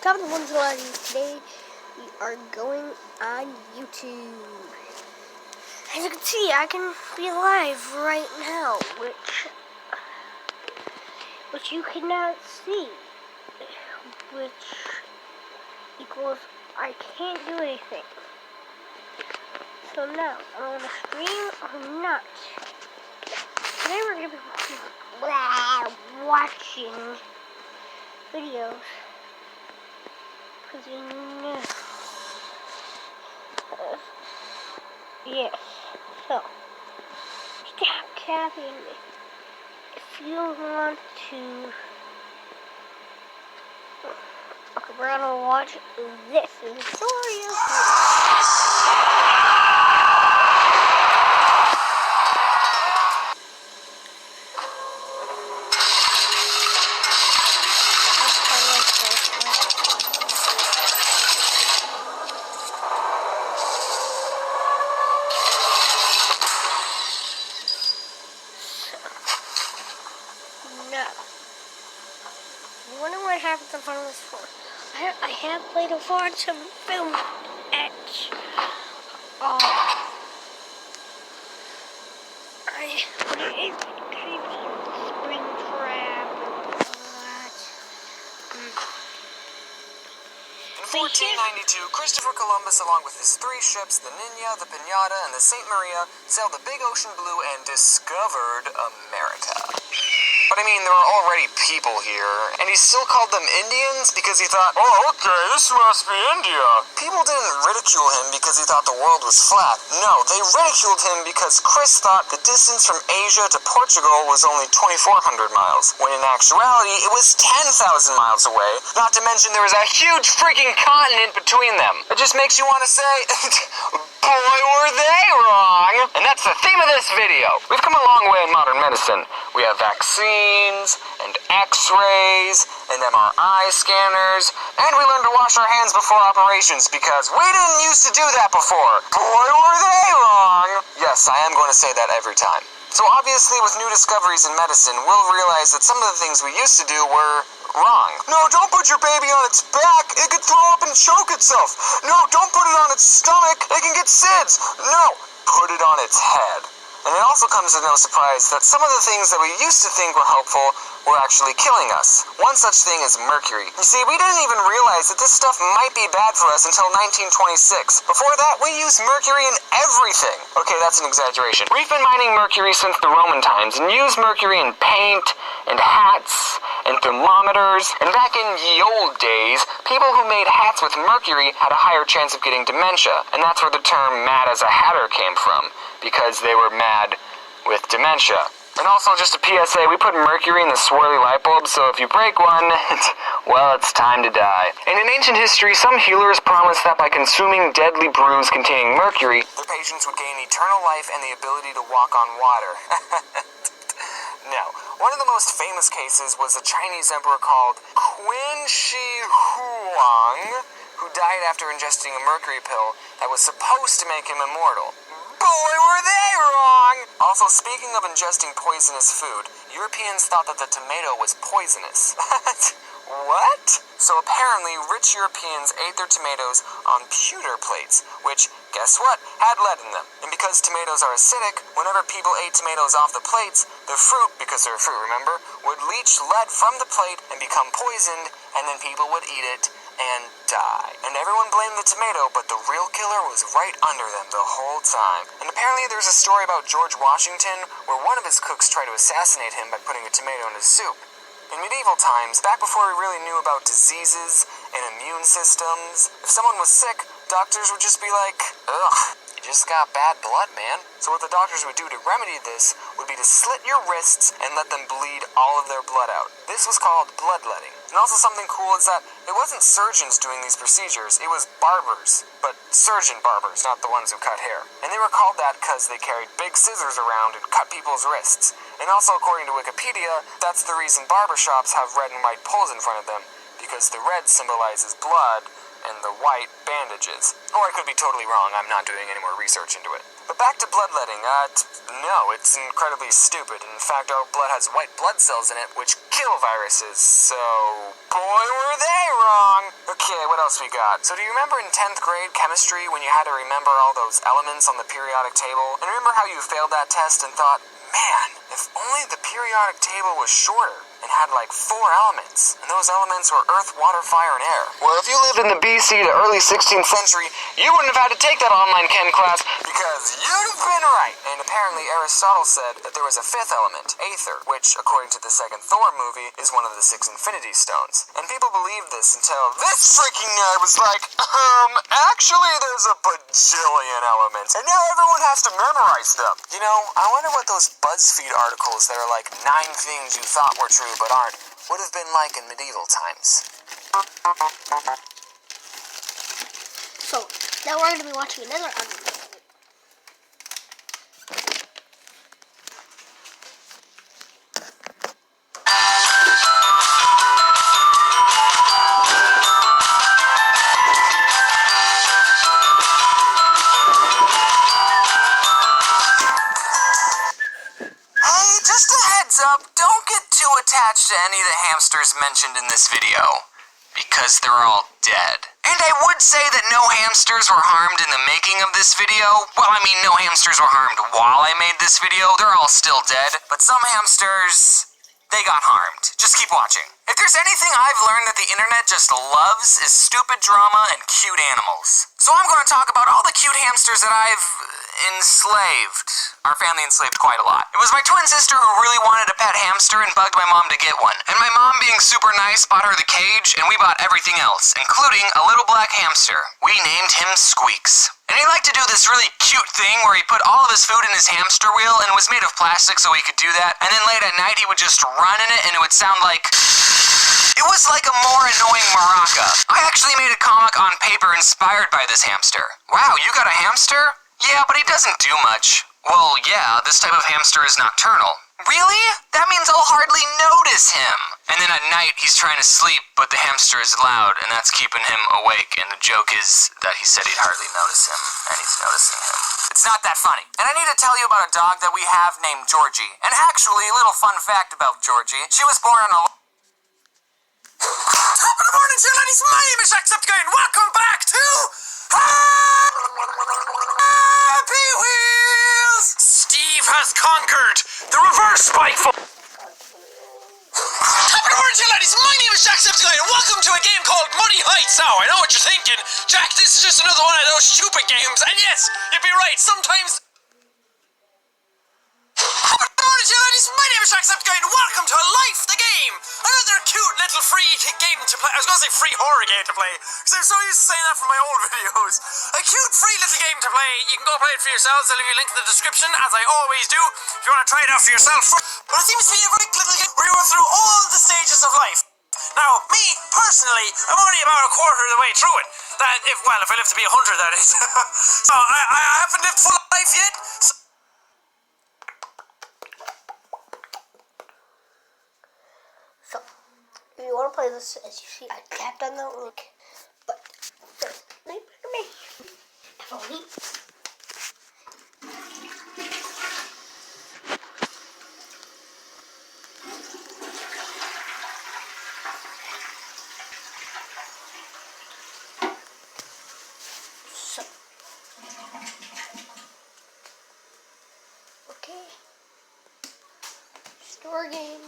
Top of the ones today, we are going on YouTube. As you can see, I can be live right now, which you cannot see, which equals I can't do anything. So now, I'm going to stream or not. Today we're going to be watching videos. Because you know. Yes. So, stop capping. If you want to. Okay, we're gonna watch this. Is a story of no. You wonder what happens in front of this floor. I have played a far some film at it is creepy spring crab In 1492, Christopher Columbus, along with his 3 ships, the Niña, the Piñata, and the Saint Maria, sailed the big ocean blue and discovered America. But I mean, there were already people here, and he still called them Indians because he thought, oh, okay, this must be India. People didn't ridicule him because he thought the world was flat. No, they ridiculed him because Chris thought the distance from Asia to Portugal was only 2,400 miles, when in actuality, it was 10,000 miles away, not to mention there was a huge freaking continent between them. It just makes you want to say, boy, were they wrong! And that's the theme of this video. We've come a long way in modern medicine. We have vaccines, and x-rays, and MRI scanners, and we learned to wash our hands before operations because we didn't used to do that before. Boy, were they wrong! Yes, I am going to say that every time. So obviously, with new discoveries in medicine, we'll realize that some of the things we used to do were wrong. No, don't put your baby on its back. It could throw up and choke itself. No, don't put it on its stomach. It can get SIDS. No, put it on its head. And it also comes as no surprise that some of the things that we used to think were helpful were actually killing us. One such thing is mercury. You see, we didn't even realize that this stuff might be bad for us until 1926. Before that, we used mercury in everything. Okay, that's an exaggeration. We've been mining mercury since the Roman times and used mercury in paint and hats and thermometers. And back in ye old days, people who made hats with mercury had a higher chance of getting dementia. And that's where the term mad as a hatter came from, because they were mad with dementia. And also, just a PSA, we put mercury in the swirly light bulb, so if you break one, well, it's time to die. And in ancient history, some healers promised that by consuming deadly brews containing mercury, their patients would gain eternal life and the ability to walk on water. No. One of the most famous cases was a Chinese emperor called Qin Shi Huang, who died after ingesting a mercury pill that was supposed to make him immortal. Boy, were they wrong! Also, speaking of ingesting poisonous food, Europeans thought that the tomato was poisonous. What? So apparently, rich Europeans ate their tomatoes on pewter plates, which, guess what, had lead in them. And because tomatoes are acidic, whenever people ate tomatoes off the plates, the fruit, because they're fruit, remember, would leach lead from the plate and become poisoned, and then people would eat it and die. And everyone blamed the tomato, but the real killer was right under them the whole time. And apparently there's a story about George Washington where one of his cooks tried to assassinate him by putting a tomato in his soup. In medieval times, back before we really knew about diseases and immune systems, if someone was sick, doctors would just be like, ugh, you just got bad blood, man. So what the doctors would do to remedy this would be to slit your wrists and let them bleed all of their blood out. This was called bloodletting. And also something cool is that it wasn't surgeons doing these procedures, it was barbers. But surgeon barbers, not the ones who cut hair. And they were called that because they carried big scissors around and cut people's wrists. And also, according to Wikipedia, that's the reason barbershops have red and white poles in front of them, because the red symbolizes blood and the white bandages. Or I could be totally wrong, I'm not doing any more research into it. But back to bloodletting, no, it's incredibly stupid. In fact, our blood has white blood cells in it, which kill viruses, so boy were they wrong! Okay, what else we got? So do you remember in 10th grade chemistry when you had to remember all those elements on the periodic table? And remember how you failed that test and thought, man, if only the periodic table was shorter and had like 4 elements, and those elements were earth, water, fire, and air. Well, if you lived in the BC to early 16th century, you wouldn't have had to take that online chem class because you'd have been right. And apparently Aristotle said that there was a 5th element, aether, which, according to the second Thor movie, is one of the 6 Infinity Stones. And people believed this until this freaking nerd was like, actually there's a bajillion elements, and now everyone has to memorize them. You know, I wonder what those BuzzFeed articles that are like 9 things you thought were true but aren't would have been like in medieval times. So, now we're going to be watching another argument. Hey, just a heads up, don't get too attached to any of the hamsters mentioned in this video, because they're all dead. And I would say that no hamsters were harmed in the making of this video. Well, I mean, no hamsters were harmed while I made this video. They're all still dead. But some hamsters, they got harmed. Just keep watching. If there's anything I've learned that the internet just loves is stupid drama and cute animals. So I'm going to talk about all the cute hamsters that I've enslaved. Our family enslaved quite a lot. It was my twin sister who really wanted a pet hamster and bugged my mom to get one. And my mom, being super nice, bought her the cage, and we bought everything else, including a little black hamster. We named him Squeaks. And he liked to do this really cute thing where he put all of his food in his hamster wheel, and it was made of plastic so he could do that. And then late at night he would just run in it, and it would sound like... It was like a more annoying maraca. I actually made a comic on paper inspired by this hamster. Wow, you got a hamster? Yeah, but he doesn't do much. Well, yeah, this type of hamster is nocturnal. Really? That means I'll hardly notice him. And then at night, he's trying to sleep, but the hamster is loud, and that's keeping him awake. And the joke is that he said he'd hardly notice him, and he's noticing him. It's not that funny. And I need to tell you about a dog that we have named Georgie. And actually, a little fun fact about Georgie. She was born on a... Top of the morning, two ladies. My name is Jacksepticeye, and welcome back to... Happy Wheels! Steve has conquered the reverse spike fall. Top of the morning, two ladies. My name is Jacksepticeye, and welcome to a game called Money Heights. Now, I know what you're thinking. Jack, this is just another one of those stupid games. And yes, you'd be right. Sometimes... My name is Jacksepticeye, and welcome to Life the Game! Another cute little free game to play. I was going to say free horror game to play, because I'm so used to saying that from my old videos. A cute free little game to play. You can go play it for yourselves. I'll leave you a link in the description, as I always do, if you want to try it out for yourself. But it seems to be a very little game where you go through all the stages of life. Now, me, personally, I'm only about a quarter of the way through it. That, if I live to be 100, that is. So, I haven't lived full life yet, so if you want to play this, as you see, I tapped on the link, but there's no information. If only. So, okay, store game.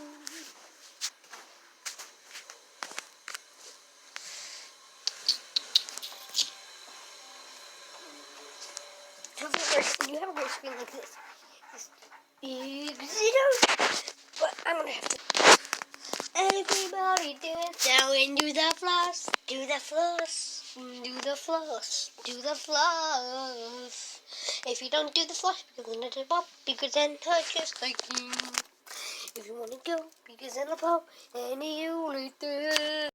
You have a great screen like this. This big zero. But I'm gonna have to. Everybody do it now and do the floss. Do the floss. Do the floss. Do the floss. If you don't do the floss, because then it'll pop. Because then I just like you. If you wanna go, because then I'll pop. And you later.